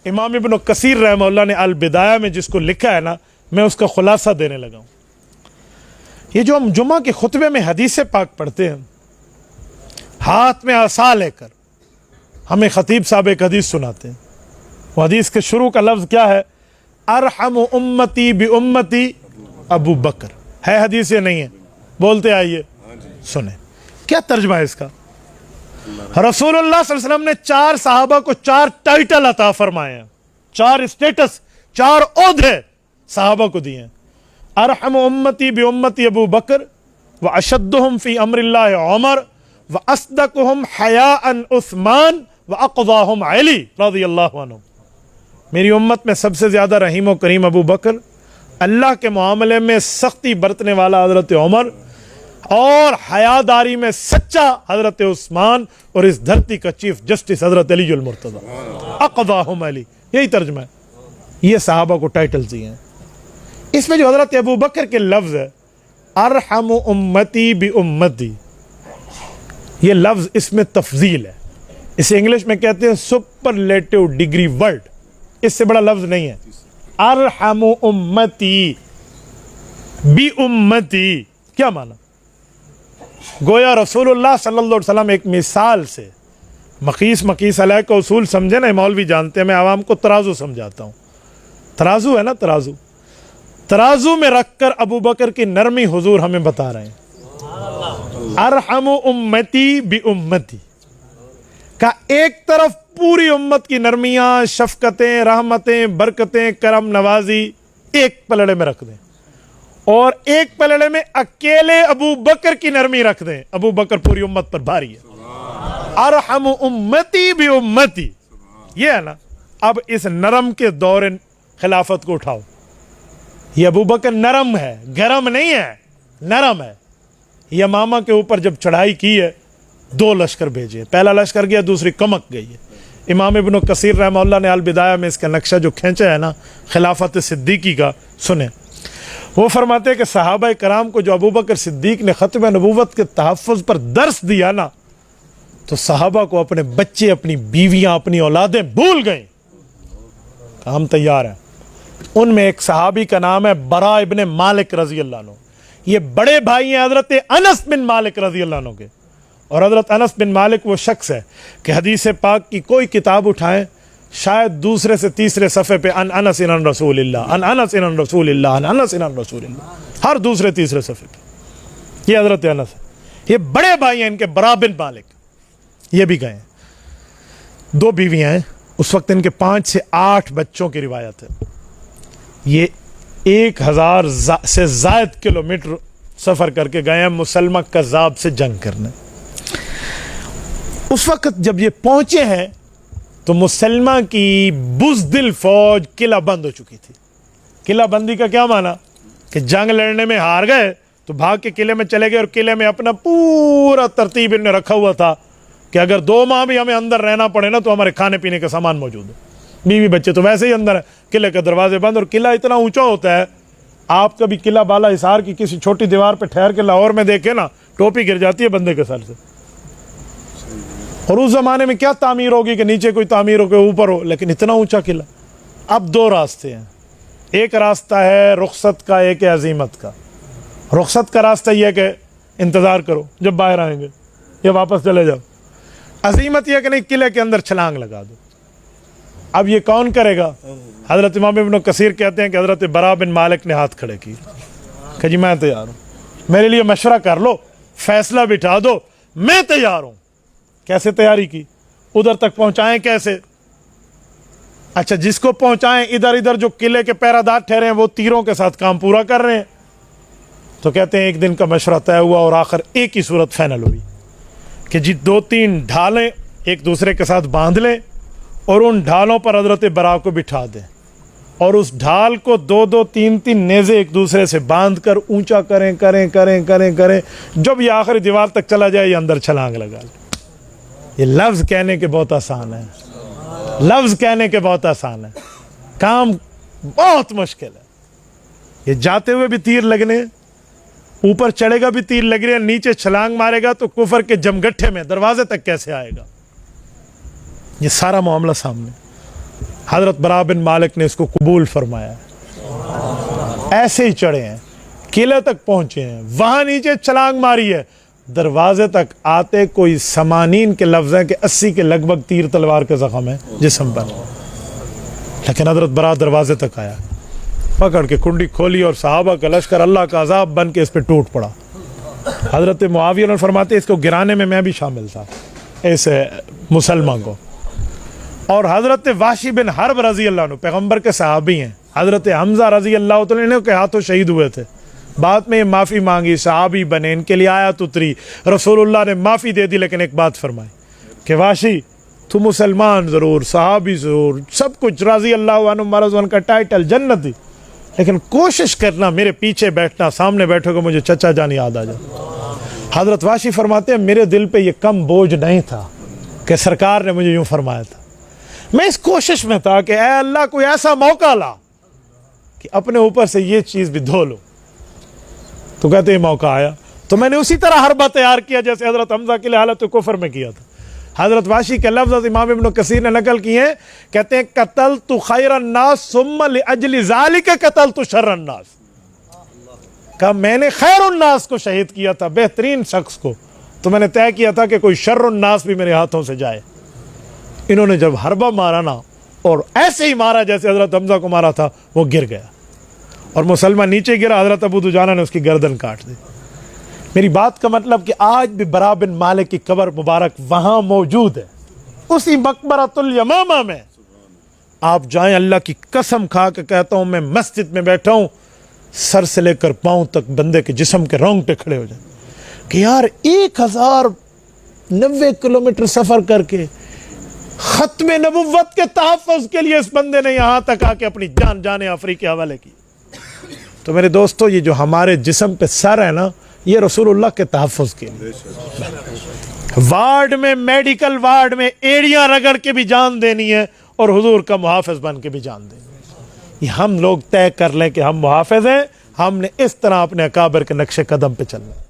امام ابن کثیر رحمہ اللہ نے البدایہ میں جس کو لکھا ہے نا، میں اس کا خلاصہ دینے لگا ہوں۔ یہ جو ہم جمعہ کے خطبے میں حدیث پاک پڑھتے ہیں، ہاتھ میں عصا لے کر ہمیں خطیب صاحب ایک حدیث سناتے ہیں، وہ حدیث کے شروع کا لفظ کیا ہے؟ ارحم امتی بامتی ابو بکر، ہے حدیث یا نہیں ہے؟ بولتے آئیے سنیں کیا ترجمہ ہے اس کا۔ رسول اللہ صلی اللہ علیہ وسلم نے 4 صحابہ کو 4 ٹائٹل عطا فرمائے ہیں، 4 اسٹیٹس، 4 عہدے صحابہ کو دیے ہیں۔ ارحم امتی بامتی ابو بکر واشدہم فی امر اللہ عمر واصدقہم حیاء عثمان واقضاہم علی رضی اللہ عنہ۔ میری امت میں سب سے زیادہ رحیم و کریم ابو بکر، اللہ کے معاملے میں سختی برتنے والا حضرت عمر، اور حیاداری میں سچا حضرت عثمان، اور اس دھرتی کا چیف جسٹس حضرت علی المرتضی، اقضاہم علی، یہی ترجمہ ہے۔ یہ صحابہ کو ٹائٹلز دیے ہیں۔ اس میں جو حضرت ابو بکر کے لفظ ہے ارحم امتی بامتی، یہ لفظ اس میں تفضیل ہے، اسے انگلش میں کہتے ہیں سپرلیٹو ڈگری ورڈ، اس سے بڑا لفظ نہیں ہے۔ ارحم امتی بامتی کیا معنی؟ گویا رسول اللہ صلی اللہ علیہ وسلم ایک مثال سے، مقیس علیہ کا اصول سمجھے نا، مولوی جانتے ہیں، میں عوام کو ترازو سمجھاتا ہوں۔ ترازو ہے نا، ترازو میں رکھ کر ابو بکر کی نرمی حضور ہمیں بتا رہے ہیں۔ ارحم امتی بامتی کا ایک طرف پوری امت کی نرمیاں، شفقتیں، رحمتیں، برکتیں، کرم نوازی ایک پلڑے میں رکھ دیں، اور ایک پلڑے میں اکیلے ابو بکر کی نرمی رکھ دیں۔ ابو بکر پوری امت پر بھاری ہے۔ ارحم امتی بامتی، یہ ہے نا۔ اب اس نرم کے دور خلافت کو اٹھاؤ، یہ ابو بکر نرم ہے، گرم نہیں ہے، نرم ہے۔ یہ ماما کے اوپر جب چڑھائی کی ہے 2 لشکر بھیجے، پہلا لشکر گیا، دوسری کمک گئی ہے۔ امام ابن کثیر رحمہ اللہ نے البدایہ میں اس کا نقشہ جو کھینچا ہے نا خلافت صدیقی کا، سنیں۔ وہ فرماتے ہیں کہ صحابہ کرام کو جو ابو بکر صدیق نے ختم نبوت کے تحفظ پر درس دیا نا، تو صحابہ کو اپنے بچے، اپنی بیویاں، اپنی اولادیں بھول گئیں۔ ہم تیار ہیں۔ ان میں ایک صحابی کا نام ہے برا ابن مالک رضی اللہ عنہ، یہ بڑے بھائی ہیں حضرت انس بن مالک رضی اللہ عنہ کے۔ اور حضرت انس بن مالک وہ شخص ہے کہ حدیث پاک کی کوئی کتاب اٹھائیں، شاید دوسرے سے تیسرے صفحے پہ ان انس ان رسول اللہ، ان انس ان رسول اللہ، ان انس ان رسول اللہ، ہر دوسرے تیسرے صفحے پہ یہ حضرت انس ہے۔ یہ بڑے بھائی ہیں ان کے، برا بن مالک، یہ بھی گئے ہیں۔ 2 بیویاں ہیں، اس وقت ان کے 5 سے 8 بچوں کی روایت ہے۔ یہ 1000 سے زائد کلومیٹر سفر کر کے گئے ہیں مسلمہ کذاب سے جنگ کرنے۔ اس وقت جب یہ پہنچے ہیں تو مسلمہ کی بزدل فوج قلعہ بند ہو چکی تھی۔ قلعہ بندی کا کیا معنی؟ کہ جنگ لڑنے میں ہار گئے تو بھاگ کے قلعے میں چلے گئے، اور قلعے میں اپنا پورا ترتیب انہیں رکھا ہوا تھا کہ اگر 2 ماہ بھی ہمیں اندر رہنا پڑے نا تو ہمارے کھانے پینے کا سامان موجود ہے۔ بیوی بچے تو ویسے ہی اندر ہیں، قلعے کے دروازے بند، اور قلعہ اتنا اونچا ہوتا ہے، آپ کبھی قلعہ بالا حصار کی کسی چھوٹی دیوار پہ ٹھہر کے لاہور میں دیکھے نا، ٹوپی گر جاتی ہے بندے کے سر سے۔ اور اس زمانے میں کیا تعمیر ہوگی کہ نیچے کوئی تعمیر ہو کے اوپر ہو، لیکن اتنا اونچا قلعہ۔ اب 2 راستے ہیں، ایک راستہ ہے رخصت کا، ایک ہے عزیمت کا۔ رخصت کا راستہ یہ ہے کہ انتظار کرو جب باہر آئیں گے یا واپس چلے جاؤ۔ عزیمت یہ کہ نہیں، قلعے کے اندر چھلانگ لگا دو۔ اب یہ کون کرے گا؟ حضرت امام ابن کثیر کہتے ہیں کہ حضرت برا بن مالک نے ہاتھ کھڑے کیے کہ جی میں تیار ہوں، میرے لیے مشورہ کر لو، فیصلہ بٹھا دو، میں تیار ہوں۔ کیسے تیاری کی؟ ادھر تک پہنچائیں کیسے؟ اچھا، جس کو پہنچائیں ادھر ادھر جو قلعے کے پہرہ دار ٹھہرے ہیں وہ تیروں کے ساتھ کام پورا کر رہے ہیں۔ تو کہتے ہیں ایک دن کا مشورہ طے ہوا اور آخر ایک ہی صورت فائنل ہوئی کہ جی 2-3 ڈھالیں ایک دوسرے کے ساتھ باندھ لیں، اور ان ڈھالوں پر حضرت برا کو بٹھا دیں، اور اس ڈھال کو 2-2 3-3 نیزے ایک دوسرے سے باندھ کر اونچا کریں، جب یہ آخری دیوار تک چلا جائے یہ اندر چھلانگ لگا لیں۔ یہ لفظ کہنے کے بہت آسان ہے، لفظ کہنے کے بہت آسان ہے، کام بہت مشکل ہے۔ یہ جاتے ہوئے بھی تیر لگنے، اوپر چڑھے گا بھی تیر لگ رہے ہیں، نیچے چھلانگ مارے گا تو کفر کے جمگٹھے میں دروازے تک کیسے آئے گا؟ یہ سارا معاملہ سامنے۔ حضرت برا بن مالک نے اس کو قبول فرمایا ہے. ایسے ہی چڑھے ہیں, قلعے تک پہنچے ہیں, وہاں نیچے چھلانگ ماری ہے, دروازے تک آتے کوئی 80 کے لفظ ہیں کہ 80 کے لگ بھگ تیر تلوار کے زخم ہیں جسم پر, لیکن حضرت برا دروازے تک آیا, پکڑ کے کنڈی کھولی اور صحابہ کا لشکر اللہ کا عذاب بن کے اس پہ ٹوٹ پڑا. حضرت معاویہ نے فرماتے اس کو گرانے میں بھی شامل تھا اس مسلمان کو. اور حضرت واشی بن حرب رضی اللہ عنہ پیغمبر کے صحابی ہیں, حضرت حمزہ رضی اللہ عنہ کے ہاتھوں شہید ہوئے تھے, بعد میں یہ معافی مانگی, صحابی بنے, ان کے لیے آیت اتری, رسول اللہ نے معافی دے دی, لیکن ایک بات فرمائی کہ واشی تو مسلمان ضرور, صحابی ضرور, سب کچھ رضی اللہ عنہ مرضون کا ٹائٹل جنتی, لیکن کوشش کرنا میرے پیچھے بیٹھنا, سامنے بیٹھو گے مجھے چچا جان یاد آ جائے. حضرت واشی فرماتے ہیں میرے دل پہ یہ کم بوجھ نہیں تھا کہ سرکار نے مجھے یوں فرمایا تھا, میں اس کوشش میں تھا کہ اے اللہ کوئی ایسا موقع لا کہ اپنے اوپر سے یہ چیز بھی دھو لو. تو کہتے ہیں موقع آیا تو میں نے اسی طرح حربہ تیار کیا جیسے حضرت حمزہ کے لیے حالت کفر میں کیا تھا. حضرت واشی کے لفظ امام ابن کثیر نے نقل کیے ہیں, کہتے ہیں قتلت خیر الناس ثم لاجل ذلك قتلت شر الناس, کہ میں نے خیر الناس کو شہید کیا تھا, بہترین شخص کو, تو میں نے طے کیا تھا کہ کوئی شر الناس بھی میرے ہاتھوں سے جائے. انہوں نے جب حربہ مارا نا, اور ایسے ہی مارا جیسے حضرت حمزہ کو مارا تھا, وہ گر گیا اور مسلمان نیچے گرا, حضرت ابو دجانہ نے اس کی گردن کاٹ دی. میری بات کا مطلب کہ آج بھی برا بن مالک کی قبر مبارک وہاں موجود ہے, اسی مقبرۃ الیمامہ میں. آپ جائیں, اللہ کی قسم کھا کے کہتا ہوں, میں مسجد میں بیٹھا ہوں, سر سے لے کر پاؤں تک بندے کے جسم کے رونگٹے کھڑے ہو جائیں کہ یار 1090 کلومیٹر سفر کر کے ختم نبوت کے تحفظ کے لیے اس بندے نے یہاں تک آ کے اپنی جان آفری کے حوالے کی. تو میرے دوستو, یہ جو ہمارے جسم پہ سر ہے نا, یہ رسول اللہ کے تحفظ کے لیے. وارڈ میں, میڈیکل وارڈ میں ایڑیاں رگڑ کے بھی جان دینی ہے اور حضور کا محافظ بن کے بھی جان دینی ہے. یہ ہم لوگ طے کر لیں کہ ہم محافظ ہیں, ہم نے اس طرح اپنے اکابر کے نقش قدم پہ چلنا.